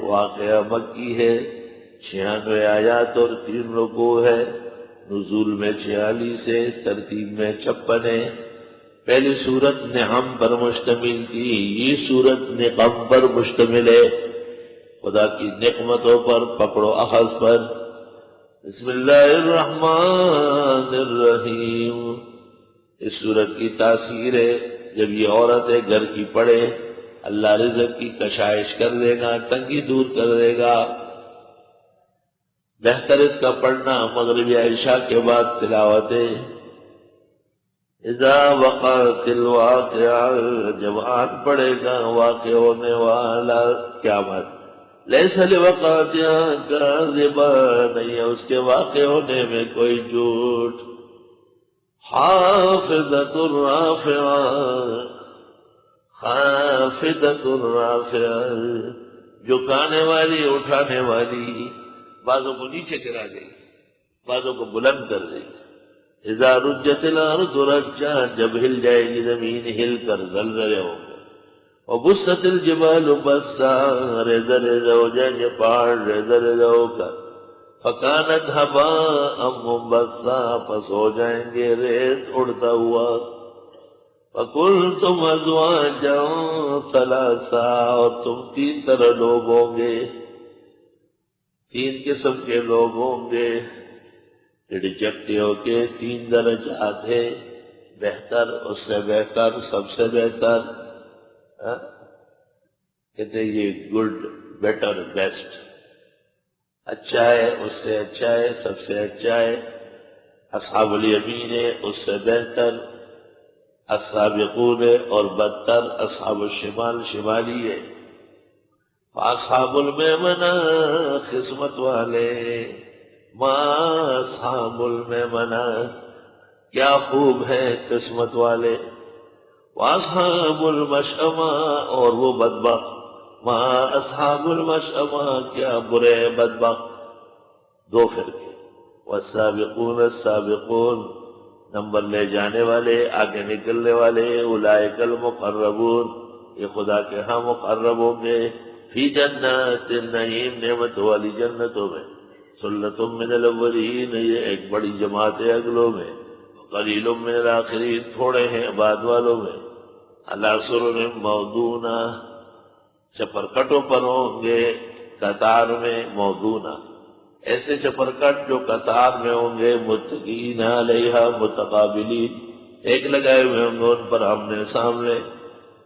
واقعہ مکی ہے، 96 آیات اور 3 رکوع ہے، نزول میں 46 ہے، ترتیب میں 56 ہے۔ پہلی سورت نعم پر مشتمل تھی، یہ سورت نقم پر مشتمل ہے، خدا کی نعمتوں پر، پکڑو اخذ پر۔ بسم اللہ الرحمن الرحیم۔ اس سورت کی تاثیر ہے جب یہ عورت گھر کی پڑھے اللہ رزق کی کشائش کر دے گا، تنگی دور کر دے گا۔ بہتر اس کا پڑھنا مغرب عشاء کے بعد تلاوت ہے۔ اذا وقعت الواقعہ، جب آن پڑے گا واقع ہونے والا قیامت، لیس لوقعتہا کاذبہ، نہیں ہے اس کے واقع ہونے میں کوئی جھوٹ۔ خافضۃ رافعہ، خافضۃ رافعہ، جھکانے والی، اٹھانے والی، بعضوں کو نیچے گرا دے گی، بعضوں کو بلند کر دے گی۔ اذا رجت الارض رجا، جب ہل جائے گی زمین ہل کر زلزلے ہوں گے۔ وبست الجبال بسا، ریزہ ریزہ ہو جائیں گے پہاڑ، ریزہ ریزہ ہو کر۔ فکانت ہباء منبثا، پس ہو جائیں گے ریت اڑتا ہوا۔ فکنتم ازواجا ثلاثا، اور تم 3 طرح لوگ ہوں گے، 3 قسم کے لوگ ہوں گے۔ اکٹھے ہو کے 3 درجات ہیں، بہتر، اس سے بہتر، سب سے بہتر، کہتے ہیں یہ گڈ، بیٹر، بیسٹ، اچھا ہے، اس سے اچھا ہے، سب سے اچھا ہے۔ اصحاب الیمین ہے، اس سے بہتر۔ السابقون ہے، اور بدتر اصحاب الشمال، شمالی ہے۔ اصحاب المیمنہ، قسمت والے، ما اصحاب المیمنہ، کیا خوب ہے قسمت والے۔ واصحاب المشأمہ، اور وہ بدبخت، ما اصحاب المشأمہ، کیا برے بدبخت۔ 2 فرقے۔ والسابقون السابقون، نمبر لے جانے والے، آگے نکلنے والے۔ اولئک المقربون، یہ خدا کے ہاں مقرب ہوں گے۔ فی جنات النعیم، نعمت والی جنتوں میں۔ ثلۃ من الاولین، یہ ایک بڑی جماعت ہے اگلوں میں۔ قلیل من الاخرین، تھوڑے ہیں بعد والوں میں۔ علی سرر موضونہ، چپرکٹوں پر ہوں گے، قطار میں، موضونہ، ایسے چپرکٹ جو قطار میں ہوں گے۔ متکئین علیہا متقابلین، ایک لگائے ہوئے ہوں گے ان پر آمنے سامنے۔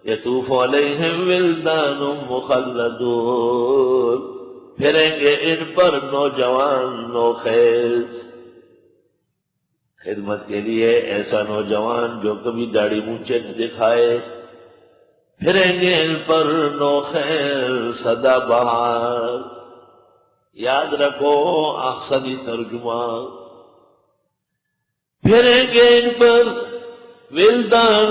یطوف علیہم ولدان مخلدون، پھریں گے ان پر نوجوان نوخیز، خدمت کے لیے ایسا نوجوان جو کبھی داڑھی مونچھے نہ دکھائے۔ پھریں گے ان پر نوخیز سدا بہار، یاد رکھو احسنی ترجمہ۔ پھریں گے ان پر ولدان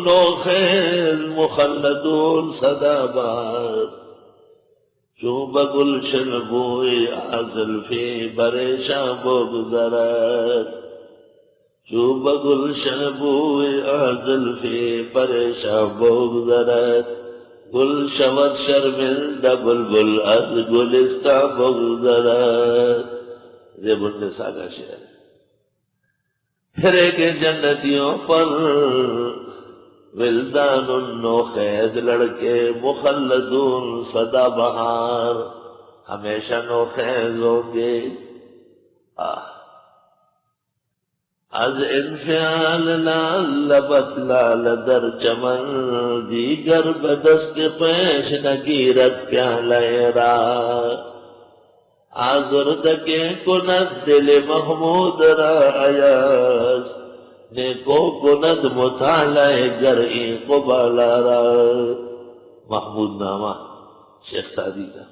نوخیز مخلدون سدا بہار، چوب گلشن بوئے زلفی پریشاں بگذرد، چوب گلشن بوئے زلفی پریشاں بگذرد، گل شود شرمندہ بلبل از گلستاں بگذرد۔ زیب النساء کا شعر۔ پھرے کے جنتیوں پر ولدان نوخیز لڑکے، مخلدون سدا بہار، ہمیشہ نوخیز ہوں گے۔ از انفعال لعل بطلال در چمن، دیگر بدست پیش نگیرد پیالہ راہ، آزردگے کند دل محمود را ایاز، نیکو کند مطالعہ گرئی قبالہ را۔ محمود نامہ شیخ سعدی کا۔